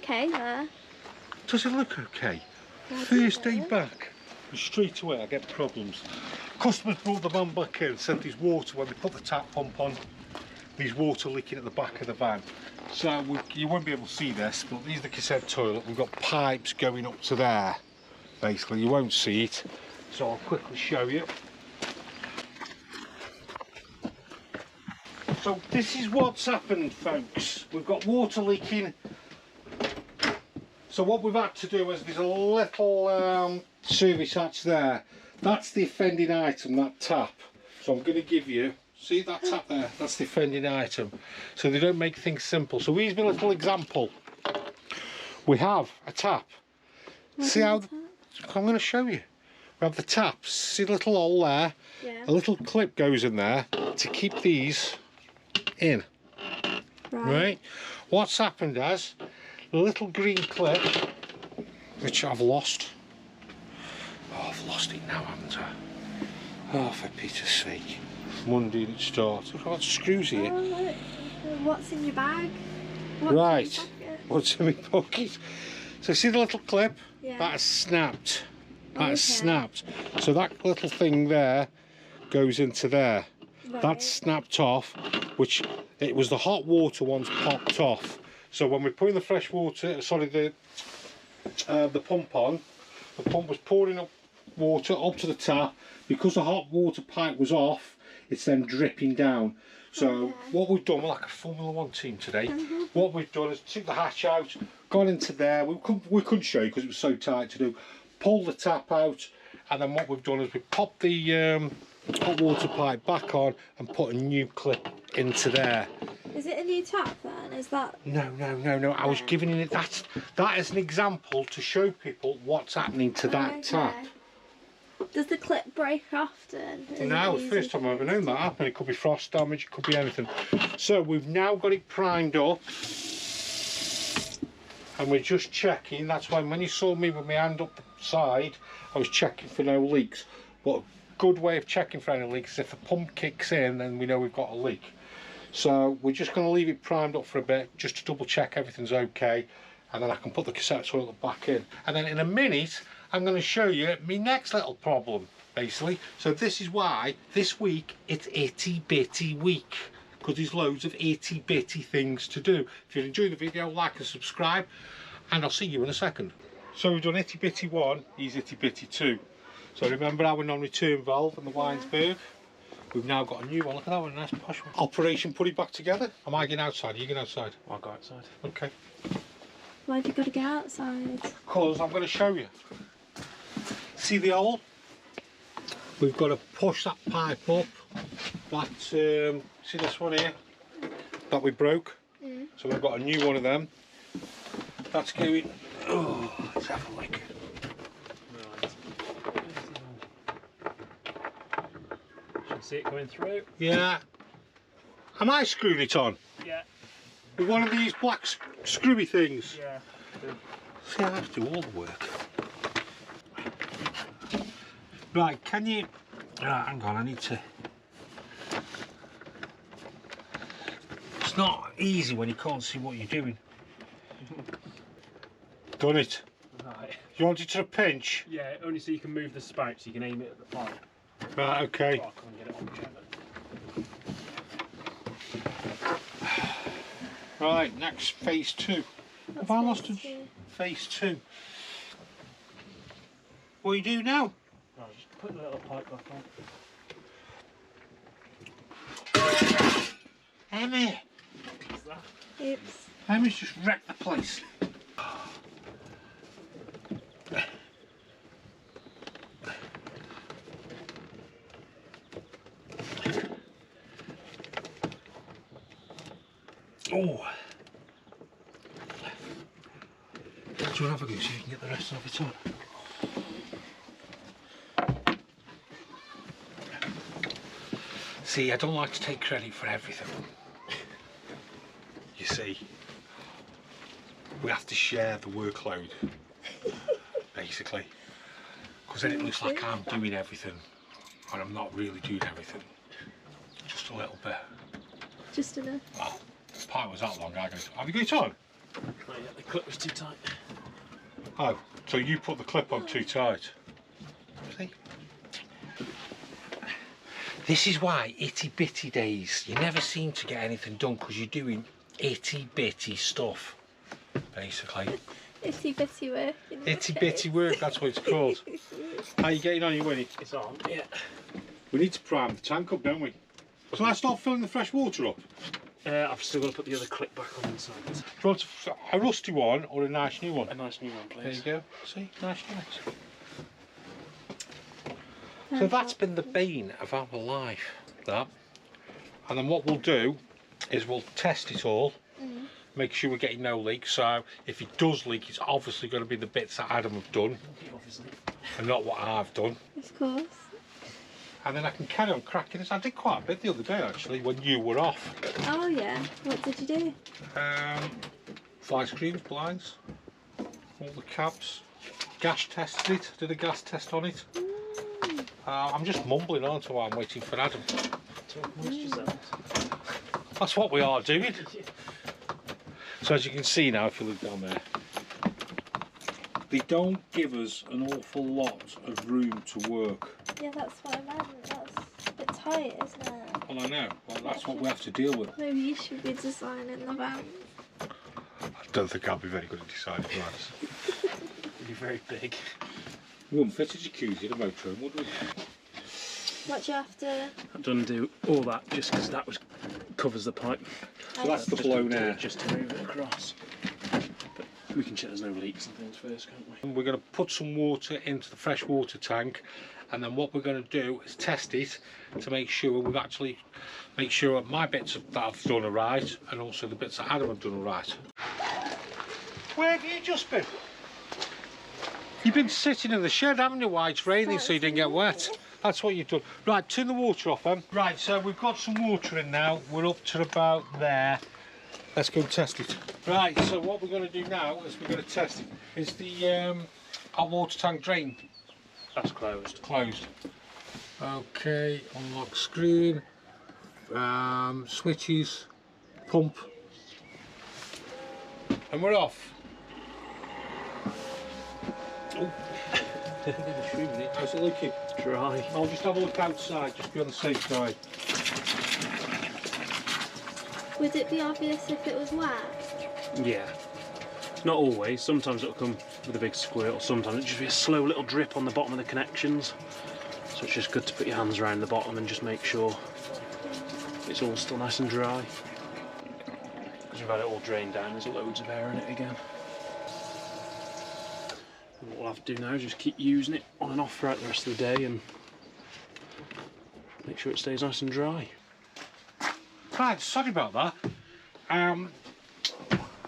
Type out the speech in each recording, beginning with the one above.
okay there. Does it look okay? First day back, and straight away I get problems. Customers brought the van back in, said there's water when they put the tap pump on. There's water leaking at the back of the van. So you won't be able to see this, but these are the cassette toilet. We've got pipes going up to there. Basically, you won't see it. So I'll quickly show you. So this is what's happened, folks. We've got water leaking. So what we've had to do is there's a little service hatch there. That's the offending item, that tap. So I'm going to give you, see that tap there? That's the offending item. So they don't make things simple. So here's my little example. We have a tap. See how, I'm going to show you. We have the taps. See the little hole there? Yeah. A little clip goes in there to keep these in. Right? What's happened is the little green clip, which I've lost. Oh, I've lost it now, haven't I? Oh, for Peter's sake. Monday it starts. I've got screws here. Oh, what's in your bag? What's in my pocket? So see the little clip? Yeah. That has snapped. That has snapped. So that little thing there goes into there. Right. That's snapped off, which it was the hot water ones popped off. So when we're putting the fresh water, sorry, the pump on, the pump was pouring up water up to the tap. Because the hot water pipe was off, it's then dripping down. So what we've done, we're like a Formula 1 team today. What we've done is took the hatch out, got into there. We couldn't show you because it was so tight to do. Pulled the tap out, and then what we've done is we popped the hot water pipe back on and put a new clip into there. Is it a new tap then? Is that? No. I was giving it that as an example to show people what's happening to that tap. Does the clip break often? No, the first time I've ever known that happen. It could be frost damage, it could be anything. So we've now got it primed up, and we're just checking. That's why when you saw me with my hand up the side, I was checking for no leaks. But a good way of checking for any leaks is if the pump kicks in, then we know we've got a leak. So we're just going to leave it primed up for a bit, just to double check everything's okay, and then I can put the cassette toilet back in. And then in a minute, I'm going to show you my next little problem, basically. So this is why this week it's itty bitty week, because there's loads of itty bitty things to do. If you enjoy the video, like and subscribe, and I'll see you in a second. So we've done itty bitty 1, he's itty bitty 2. So remember our non-return valve and the Weinsberg? We've now got a new one. Look at that one, a nice posh one. Operation put it back together. Am I getting outside? Are you getting outside? I'll go outside. Okay. Why have you got to go outside? Because I'm going to show you. See the hole? We've got to push that pipe up. That, see this one here? That we broke. So we've got a new one of them. That's going. Oh, let's have a look. See it going through? Yeah. Am I screwing it on? Yeah. With one of these black screwy things? Yeah. See, I have to do all the work. Right, can you... Right, hang on, I need to... It's not easy when you can't see what you're doing. Done it. Right. You want it to a pinch? Yeah, only so you can move the spout so you can aim it at the pipe. Right, okay. Oh, I can't get it on the chair. Right, next phase 2. Have I lost phase 2? What do you do now? Oh, just put the little pipe back on. Emmy! What's that? Oops. Emmy's just wrecked the place. Oh! Do you want to have a go so you can get the rest of it on? See, I don't like to take credit for everything. You see, we have to share the workload, basically. Because then it looks like I'm doing everything, and I'm not really doing everything. Just a little bit. Just enough. Well, the pipe was that long, I go, have you got it on? Oh yeah, the clip was too tight. Oh, so you put the clip on too tight. See? This is why itty bitty days, you never seem to get anything done because you're doing itty bitty stuff, basically. Itty bitty work. in the Itty case. bitty work, that's what it's called. How are you getting on, you Winnie? It's on, yeah. We need to prime the tank up, don't we? So I start filling the fresh water up. I've still got to put the other clip back on inside. Do you want a rusty one or a nice new one? A nice new one, There please. you go. See, nice, nice. So that's been the bane of our life, that. And then what we'll do is we'll test it all, make sure we're getting no leaks. So if it does leak, it's obviously going to be the bits that Adam have done Obviously. and not what I've done. Of course. And then I can carry on cracking this. I did quite a bit the other day actually when you were off. Oh yeah. What did you do? Fly screens, blinds, all the cabs. Gas tested it, did a gas test on it. I'm just mumbling on to while I'm waiting for Adam. That's what we are doing. So as you can see now, if you look down there, they don't give us an awful lot of room to work. Yeah, that's what I meant. That's a bit tight, isn't it? Well, I know. Well, that's what we have to deal with. Maybe you should be designing the van. I don't think I'll be very good at deciding plans. It'd be very big. We wouldn't fit a jacuzzi in a motorhome, would we? What do you have to? I've done do all that just because that covers the pipe. So that's the Just blown to do air. it just to move it across. But we can check there's no leaks and things first, can't we? We're going to put some water into the fresh water tank, and then what we're going to do is test it to make sure we've actually make sure my bits that I've done are right, and also the bits that Adam have done are right. Where have you just been? You've been sitting in the shed, haven't you, while it's raining so you didn't get wet? That's what you've done. Right, turn the water off then. Right, so we've got some water in now. We're up to about there. Let's go and test it. Right, so what we're going to do now is we're going to test it. Is the hot water tank drain That's closed. closed? Okay, unlock screen, switches, pump, and we're off. Oh. How's it looking? Dry. I'll just have a look outside, just be on the safe side. Would it be obvious if it was wet? Yeah. Not always. Sometimes it'll come with a big squirt, or sometimes it'll just be a slow little drip on the bottom of the connections. So it's just good to put your hands around the bottom and just make sure it's all still nice and dry. Because we've had it all drained down, there's loads of air in it again. And what we'll have to do now is just keep using it on and off throughout the rest of the day and make sure it stays nice and dry. Right, sorry about that.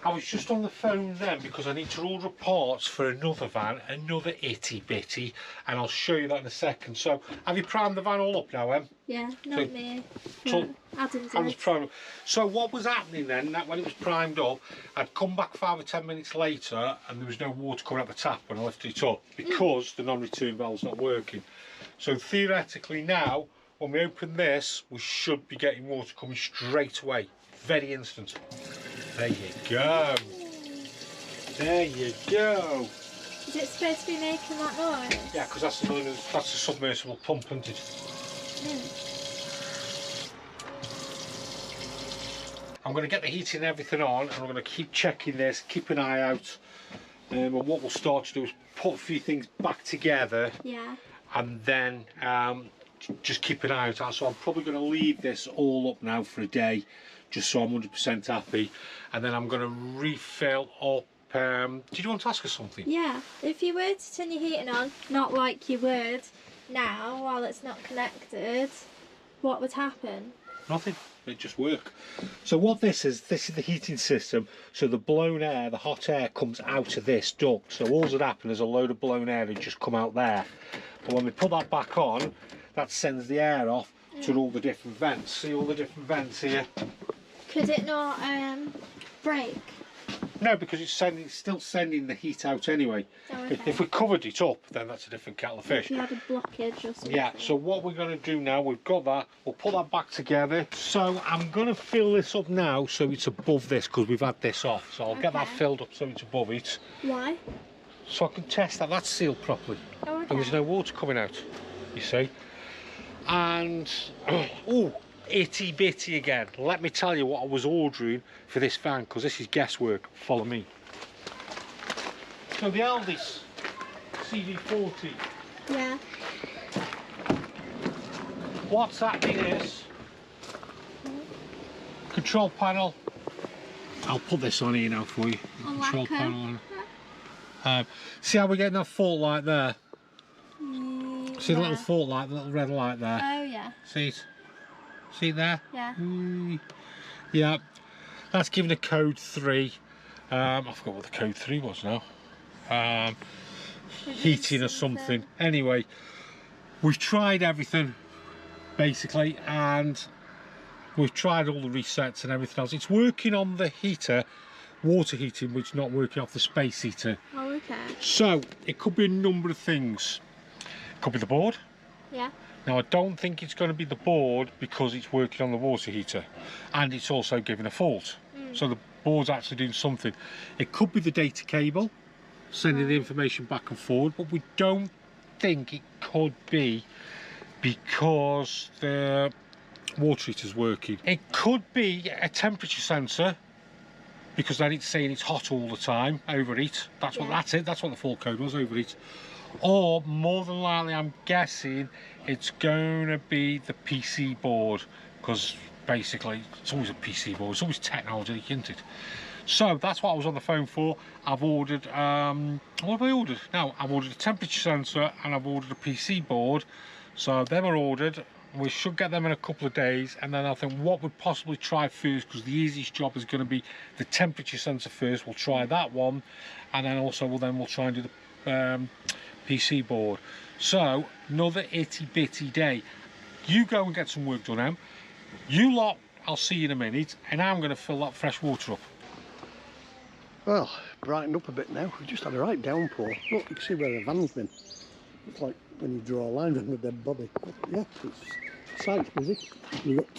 I was just on the phone then because I need to order parts for another van, another itty bitty, and I'll show you that in a second. So, have you primed the van all up now, Em? Yeah, So- not me. so- No, Adam I was did. primed. So what was happening then, that when it was primed up, I'd come back 5 or 10 minutes later and there was no water coming out the tap when I lifted it up because the non-return valve's not working. So theoretically now, when we open this, we should be getting water coming straight away, very instant. There you go. There you go. Is it supposed to be making that noise? Yeah, because that's the submersible pump, isn't it? Mm. I'm going to get the heating and everything on, and I'm going to keep checking this, keep an eye out. And what we'll start to do is put a few things back together, Yeah. and then just keep an eye out. So I'm probably going to leave this all up now for a day, just so I'm 100% happy. And then I'm going to refill up. Did you want to ask us something? Yeah. If you were to turn your heating on, not like you would now while it's not connected, what would happen? Nothing. It just work. So what this is the heating system. So the blown air, the hot air comes out of this duct. So all that happened is a load of blown air had just come out there. But when we put that back on, that sends the air off to all the different vents. See all the different vents here? Could it not break? No, because it's still sending the heat out anyway. Oh, okay. If we covered it up, then that's a different kettle of fish. If you had a blockage or something. Yeah, so what we're going to do now, we've got that, we'll put that back together. So I'm going to fill this up now so it's above this, because we've had this off. So I'll get that filled up so it's above it. Why? So I can test that that's sealed properly. Oh, okay. And there's no water coming out, you see. And, oh, itty bitty again. Let me tell you what I was ordering for this van, because this is guesswork. Follow me. So the Aldi's CV40. Yeah. What's happening is control panel. I'll put this on here now for you. Control panel on. See how we're getting that fault light there? See the little fault light, the little red light there? Oh yeah. See it? See it there? Yeah. Yeah. That's given a code 3. I forgot what the code 3 was now. Heating or something. Anyway, we've tried everything basically, and we've tried all the resets and everything else. It's working on the heater, water heating, which is not working off the space heater. Oh, okay. So it could be a number of things. It could be the board. Yeah. Now I don't think it's going to be the board, because it's working on the water heater and it's also giving a fault. So the board's actually doing something. It could be the data cable sending the information back and forward, but we don't think it could be because the water heater's working. It could be a temperature sensor, because then it's saying it's hot all the time, overheat. That's what that's it. That's what the fault code was, overheat. Or more than likely, I'm guessing it's going to be the PC board, because basically it's always a PC board. It's always technology, isn't it? So that's what I was on the phone for. I've ordered, what have I ordered? Now, I've ordered a temperature sensor and I've ordered a PC board. So them are ordered. We should get them in a couple of days, and then I think what we'd possibly try first, because the easiest job is going to be the temperature sensor first. We'll try that one, and then also we'll try and do the PC board. So another itty bitty day. You go and get some work done, Em. You lot, I'll see you in a minute, and I'm going to fill that fresh water up. Well, brightened up a bit now. We've just had a right downpour. Look, you can see where the van's been. It's like when you draw a line around a dead body. Yeah, it's site's busy. We've got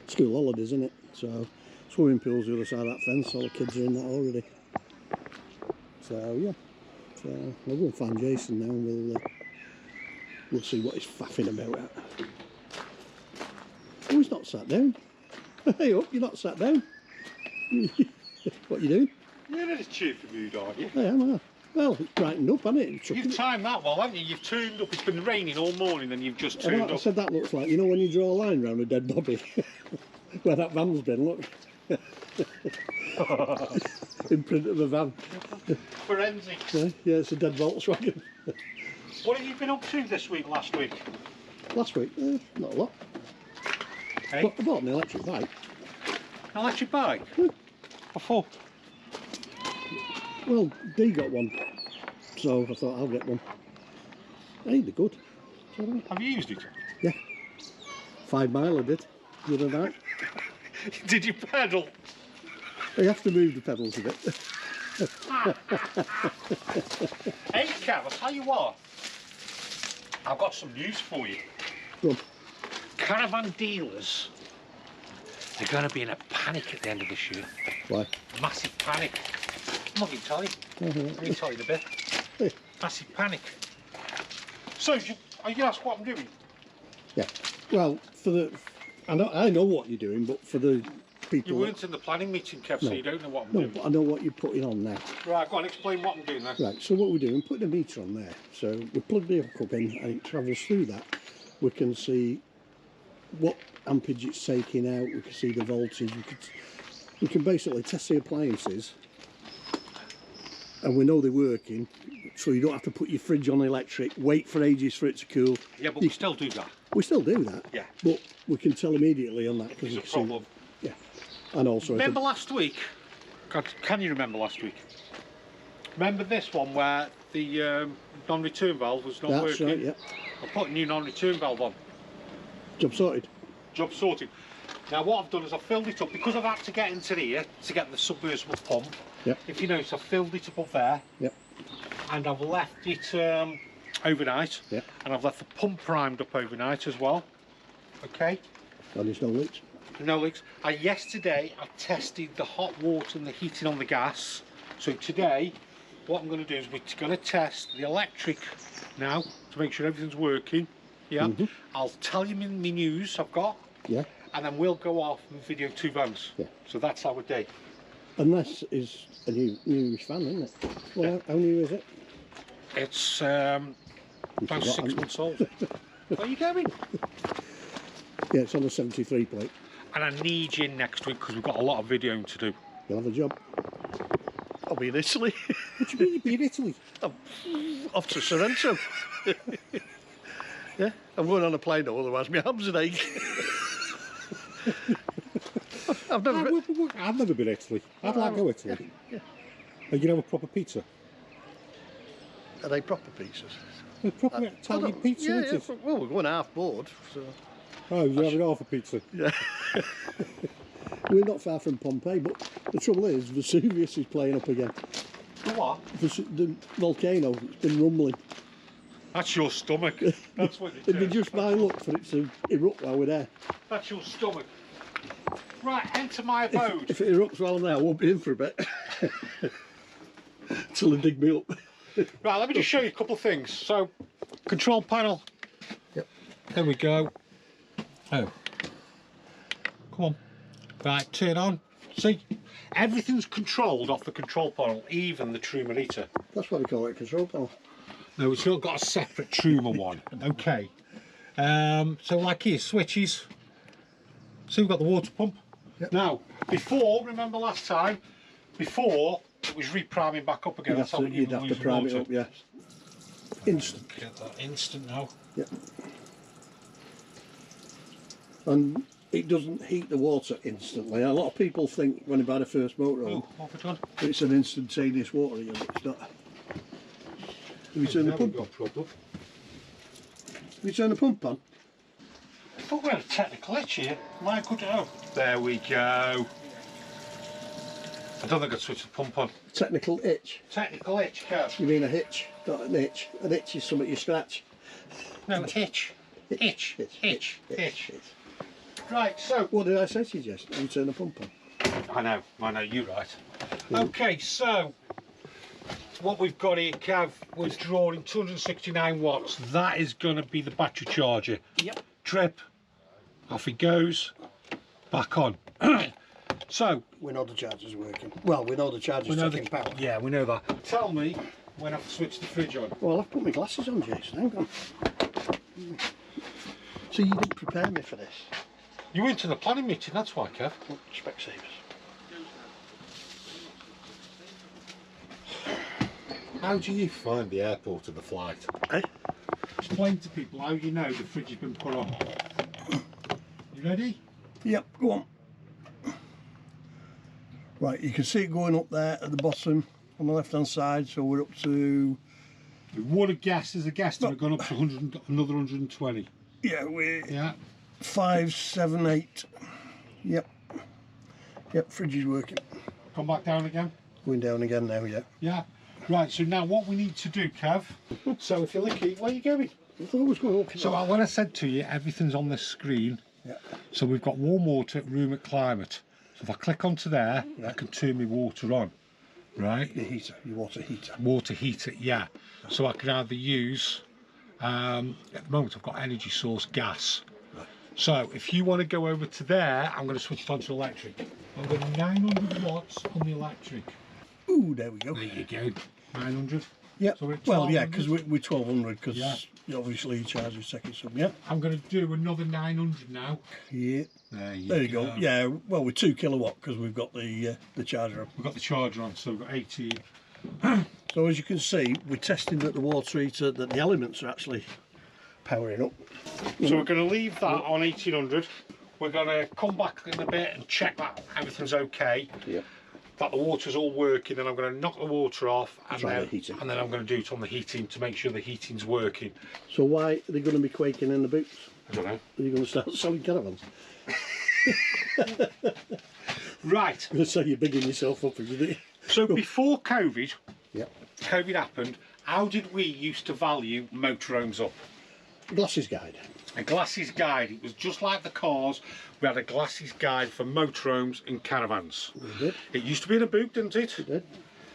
school holidays, in it, so swimming pool's the other side of that fence. All the kids are in that already. So yeah, so we'll go and find Jason now, and we'll see what he's faffing about. Oh, he's not sat down. Hey up, you're not sat down. What are you doing? You're in a cheerful mood, aren't you? I am. Well, it's brightened up, hasn't it? You've timed that well, haven't you? You've turned up. It's been raining all morning, and you've just turned up. I said that looks like, you know, when you draw a line around a dead body, where that van's been. Look. Imprint of the van. Forensics. Yeah, it's a dead Volkswagen. What have you been up to this week, last week? Last week, not a lot. Hey? But I bought an electric bike. An electric bike? What for? Well, Dee got one, so I thought I'll get one. Hey, they're good. Have you used it? Yeah. 5 mile I did the other night. Did you pedal? You have to move the pedals a bit. Hey, Cav, I'll tell you what. I've got some news for you. Go on. Caravan dealers, they're going to be in a panic at the end of this year. Why? Massive panic. I'm not going to tell you. I'm going to tell you in a bit. Massive panic. So, are you going to ask what I'm doing? Yeah. Well, for the... I know what you're doing, but for the people... You weren't in the planning meeting, Kev, so you don't know what I'm doing. But I know what you're putting on now. Right, go on, explain what I'm doing then. Right, so what we're doing, putting a meter on there. So we plug the hook up in and it travels through that. We can see what ampage it's taking out, we can see the voltage, we can basically test the appliances, and we know they're working, so you don't have to put your fridge on electric, wait for ages for it to cool. Yeah, but we still do that. We still do that. Yeah. But we can tell immediately on that, because There's a problem. Yeah. And also... Remember last week? God, can you remember last week? Remember this one where the non-return valve was not working? That's right, yeah. I put a new non-return valve on. Job sorted. Job sorted. Now what I've done is I've filled it up, because I've had to get into here to get the submersible pump. Yep. If you notice, I've filled it above there. Yep. And I've left it overnight. Yep. And I've left the pump primed up overnight as well. Okay. And there's no leaks. No leaks. Yesterday I tested the hot water and the heating on the gas. So today, what I'm going to do is we're going to test the electric now to make sure everything's working. Yeah. I'll tell you in my news I've got. Yeah. And then we'll go off and video 2 vans. Yeah. So that's our day. And this is a newish van, isn't it? Well, how new is it? It's about 6 months old. Where are you going? Yeah, it's on the 73 plate. And I need you next week because we've got a lot of videoing to do. You'll have a job. I'll be in Italy. What do you mean you'll be in Italy? I'm off to Sorrento. Yeah, I'm going on a plane though, otherwise my arms would ache. I've never been. I've never been to Italy. I'd like to go to Italy. Yeah. Are you going to have a proper pizza? Are they proper pizzas? A proper Italian pizza, Yeah, isn't yeah. it? Well, we're going half board, so. Oh, you're having half a pizza? Yeah. We're not far from Pompeii, but the trouble is Vesuvius is playing up again. What? The volcano, it's been rumbling. That's your stomach. That's what It'd be just my luck for it to erupt while we're there. That's your stomach. Right, enter my abode. If it erupts while I'm there, I won't be in for a bit. Till they dig me up. Right, let me just show you a couple of things. So, control panel. Yep. There we go. Oh. Come on. Right, turn on. See? Everything's controlled off the control panel, even the Truma heater. That's why we call it a control panel. No, it's not got a separate Truma one. Okay. So like here, switches. So we've got the water pump. Yep. Now, before, remember last time, before it was repriming back up again. You'd have to prime it up, yes. Instant. Get that instant now. Yep. And it doesn't heat the water instantly. A lot of people think when they buy the first motorhome, What have we done? it's an instantaneous water heater, but it's not. Have you turned the pump on? Problem. Have you turned the pump on? I thought we had a technical itch here. My good oh. There we go. I don't think I'd switch the pump on. Technical itch. Technical itch, Kev. You mean a hitch, not an itch. An itch is something you scratch. No, hitch. Hitch. Hitch. Hitch. Right, so. What did I say to you, Jess? Have you turned the pump on? I know, you're right. Okay, so what we've got here, Kev, was drawing 269 watts. That is going to be the battery charger. Yep. Trip, off it goes, back on. So We know the charger's working. Well, we know the charger's taking power. Yeah, we know that. Tell me when I've switched the fridge on. Well, I've put my glasses on, Jason. Hang on. So you didn't prepare me for this? You went to the planning meeting, that's why, Kev. Oh, Specsavers. How do you find the airport of the flight? Eh? Explain to people how you know the fridge has been put on. You ready? Yep, go on. Right, you can see it going up there at the bottom on the left hand side, so we're up to... We would have guessed as a guest that we've gone up to 100, another 120. Yeah, we're Yeah. 5, 7, 8. Yep. Yep, fridge is working. Come back down again. Going down again now, yeah. Yeah. Right, so now what we need to do, Kev, so if you're looking, where are you going? I thought it was going up. So when I said to you, everything's on this screen. Yeah. So we've got warm water, room at climate. So if I click onto there, I can turn my water on, right? Your heater, your water heater. Water heater, yeah. So I can either use, at the moment I've got energy source gas. Right. So if you want to go over to there, I'm going to switch it on to electric. I'm going 900 watts on the electric. Ooh, there we go. There you go, 900. Yeah. So we're at Well, yeah, 1200. because we're 1200 because Yeah. obviously your charge is taking some. Yeah. I'm going to do another 900 now. Yeah. There you go. Yeah. Well, we're 2 kilowatt because we've got the charger up. We've got the charger on, so we've got 18. So as you can see, we're testing that the water heater, that the elements are actually powering up. So we're going to leave that on 1800. We're going to come back in a bit and check that everything's okay. Yeah. That the water's all working, then I'm going to knock the water off and Try the then, heating. and then I'm going to do it on the heating to make sure the heating's working. So why are they going to be quaking in the boots? I don't know. Are you going to start selling caravans? Right. I'm going to say you're bigging yourself up, isn't it? So before COVID, Yep. COVID happened, how did we used to value motorhomes up? Glasses guide. A glasses guide. It was just like the cars. We had a glasses guide for motorhomes and caravans. We did. It used to be in a book, didn't it? We did.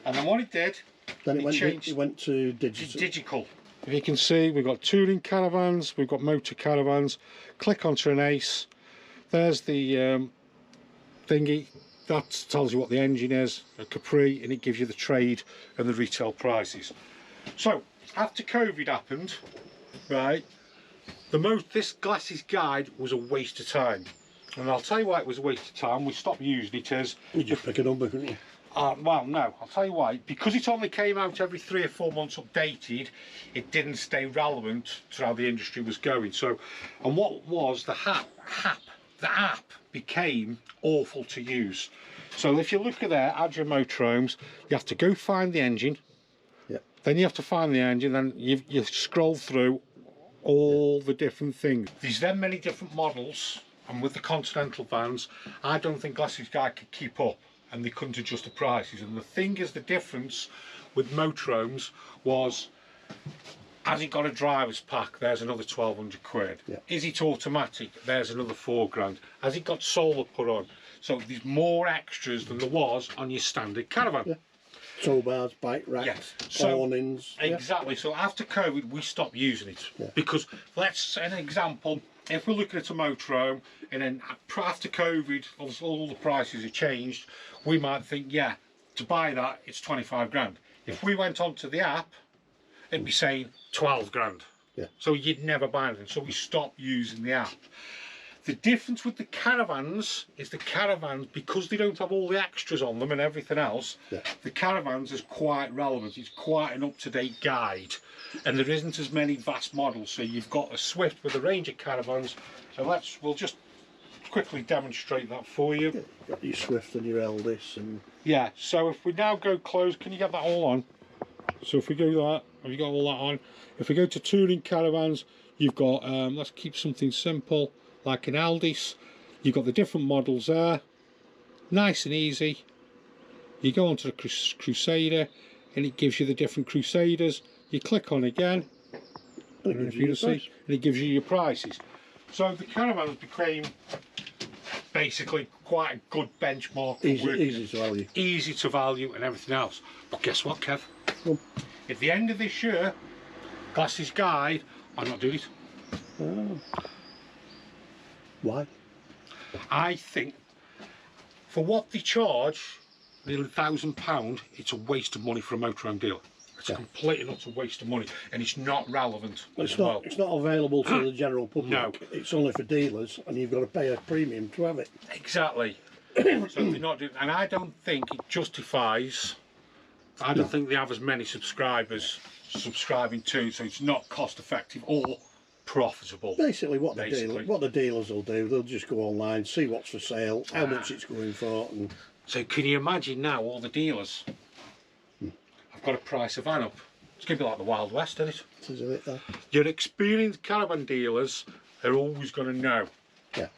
And then what it did, Then it changed. went to digital. Digital. If you can see, we've got touring caravans, we've got motor caravans. Click onto an ace. There's the thingy. That tells you what the engine is, a Capri, and it gives you the trade and the retail prices. So after COVID happened, right, this glasses guide was a waste of time. And I'll tell you why it was a waste of time. We stopped using it as... You just pick a number, couldn't you? Well, no, I'll tell you why. Because it only came out every 3 or 4 months updated, it didn't stay relevant to how the industry was going. So, and what was the app became awful to use. So if you look at there, add your motorhomes, you have to go find the engine. Yep. Then you have to find the engine, then you scroll through all the different things. There's then many different models, and with the Continental vans, I don't think Glasses Guy could keep up, and they couldn't adjust the prices. And the thing is, the difference with motorhomes was, has it got a driver's pack? There's another 1,200 quid. Yeah. Is it automatic? There's another 4 grand. Has it got solar put on? So there's more extras than there was on your standard caravan. Yeah. Tow bars, bike racks, Yes. So, awnings. exactly. So after COVID, we stopped using it. Yeah. Because, let's say an example, if we're looking at a motorhome, and then after COVID, obviously all the prices have changed, we might think, yeah, to buy that, it's 25 grand. If we went onto the app, it'd be saying 12 grand. Yeah. So you'd never buy anything. So we stopped using the app. The difference with the caravans is the caravans, because they don't have all the extras on them and everything else, Yeah. the caravans is quite relevant. It's quite an up-to-date guide, and there isn't as many vast models. So you've got a Swift with a range of caravans. So we'll just quickly demonstrate that for you. Yeah. Got your Swift and your Eldis and... Yeah, so if we now go close, can you get that all on? So if we go that, have you got all that on? If we go to touring caravans, you've got, let's keep something simple, like an Aldis. You've got the different models there, nice and easy. You go onto the Crusader, and it gives you the different Crusaders. You click on again, And it gives you your price. and it gives you your prices. So the caravans became basically quite a good benchmark for working. Easy to value. Easy to value and everything else. But guess what, Kev? Well, At the end of this year, Glasses Guide, I'm not doing it. oh. Why? I think for what they charge, nearly £1,000, it's a waste of money for a motorhome dealer. It's a complete and utter waste of money, and it's not relevant as well. It's not available to the general public. No. It's only for dealers, and you've got to pay a premium to have it. Exactly. So if they're not doing, and I don't think it justifies. I don't think they have as many subscribers subscribing to, so it's not cost effective or profitable. Basically, what Basically. the dealers will do, they'll just go online, see what's for sale, how much it's going for, and So can you imagine now all the dealers have got to price a van up? It's going to be like the Wild West, isn't it? this is it there. Your experienced caravan dealers are always going to know. Yeah.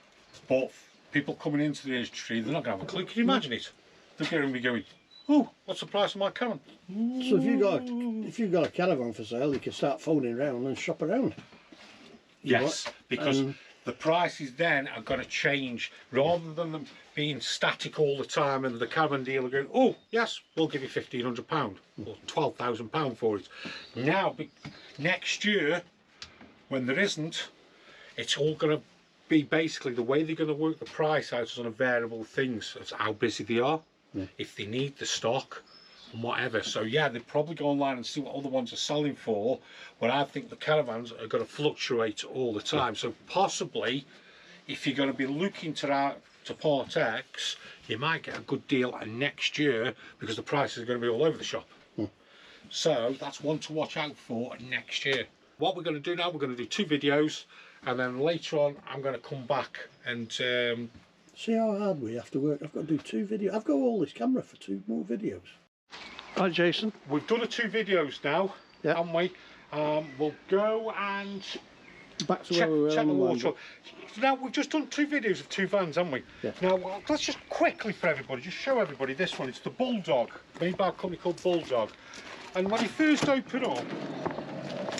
But people coming into the industry, they're not going to have a clue. Can you imagine it? They're going to be going, oh, what's the price of my caravan? So if you've got a caravan for sale, you can start phoning around and shop around. Yes, because the prices then are going to change. Rather than them being static all the time and the caravan dealer going, oh yes, we'll give you £1,500 or £12,000 for it. Now, next year, when there isn't, it's all going to be basically the way they're going to work the price out is on a variable things. It's how busy they are, if they need the stock and whatever. So yeah, they probably go online and see what other ones are selling for, but I think the caravans are going to fluctuate all the time. So possibly, if you're going to be looking to Part X, you might get a good deal next year because the prices are going to be all over the shop. So that's one to watch out for next year. What we're going to do now, we're going to do 2 videos, and then later on I'm going to come back and See how hard we have to work. I've got to do 2 videos. I've got all this camera for 2 more videos. Right, Jason. we've done the 2 videos now, Yeah. haven't we? We'll go and back to where we were check on the the water. water. Now we've just done 2 videos of 2 vans, haven't we? Yeah. Now let's just quickly for everybody, just show everybody this one. It's the Bulldog, made by a company called Bulldog. And when you first open up,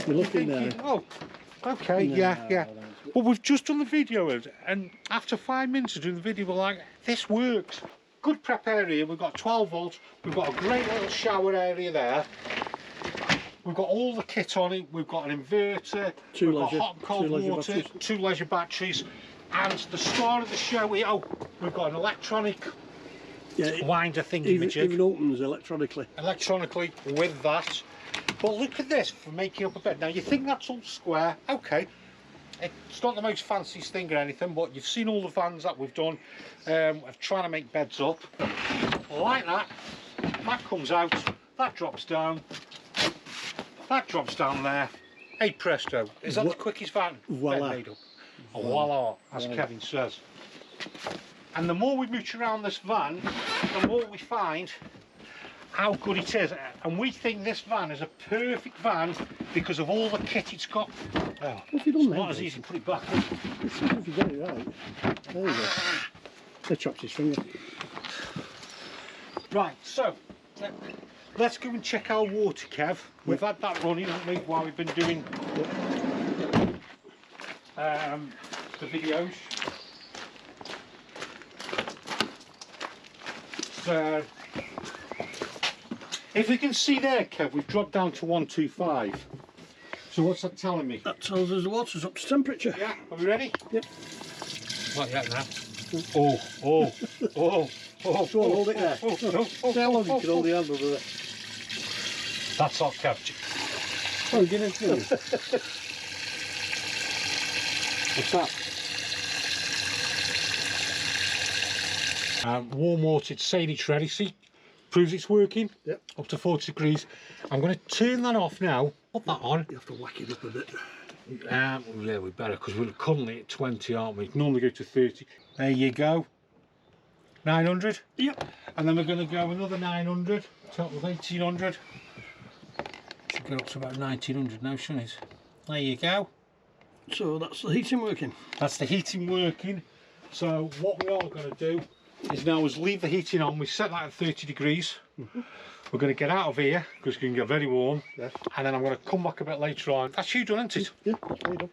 You're looking thinking, there. oh, okay, No, yeah. that's- But we've just done the video, and after 5 minutes of doing the video, we're like, this works. Good prep area. We've got 12 volts. We've got a great little shower area there. We've got all the kit on it. We've got an inverter. Two we've leisure- got hot and cold two leisure water. batteries. 2 leisure batteries. And the star of the show here, we've got an electronic Yeah, it winder thingy even opens electronically. electronically with that. But look at this for making up a bed. Now you think that's all square, okay. It's not the most fanciest thing or anything, but you've seen all the vans that we've done of trying to make beds up. Like that. That comes out, that drops down, that drops down there. Hey presto, is that the quickest van Voila. bed made up? Voila, as Kevin says. And the more we mooch around this van, the more we find how good it is. And we think this van is a perfect van because of all the kit it's got. Well, What have you done it's there, not as Jason? easy to put it back. Let's see if you get it right. There you go. They chopped his finger. Right, so let's go and check our water, Kev. We've had that running, haven't we, while we've been doing the videos. So, if we can see there, Kev, we've dropped down to 125. So what's that telling me? That tells us the water's up to temperature. Yeah, are we ready? Yep. Not yet now. Oh. Go on, hold it there. See how long you can hold the hand over there. That's hot, Kev. Oh, get it through. What's that? Warm water, it's saying it's ready, see? Proves it's working. Yep. Up to 40 degrees. I'm going to turn that off now. Put that on. You have to whack it up a bit. Yeah, we better, because we're currently at 20, aren't we? Normally go to 30. There you go. 900. Yep. And then we're going to go another 900. Total of 1800. Should go up to about 1900 now, shouldn't it? There you go. So that's the heating working. That's the heating working. So what we are going to do is now leave the heating on. We set that at 30 degrees. We're going to get out of here because it's going to get very warm. Yes. And then I'm going to come back a bit later on. That's you done, isn't it? Yeah, there you go.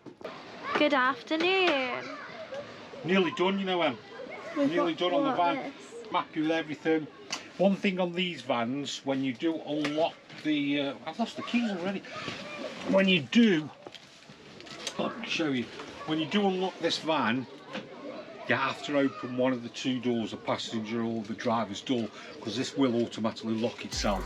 Good afternoon. Nearly done, you know, Em. Nearly done on the van. This? Happy with everything. One thing on these vans, when you do unlock the... I've lost the keys already. When you do... I'll show you. When you do unlock this van, you have to open one of the 2 doors, the passenger or the driver's door, because this will automatically lock itself.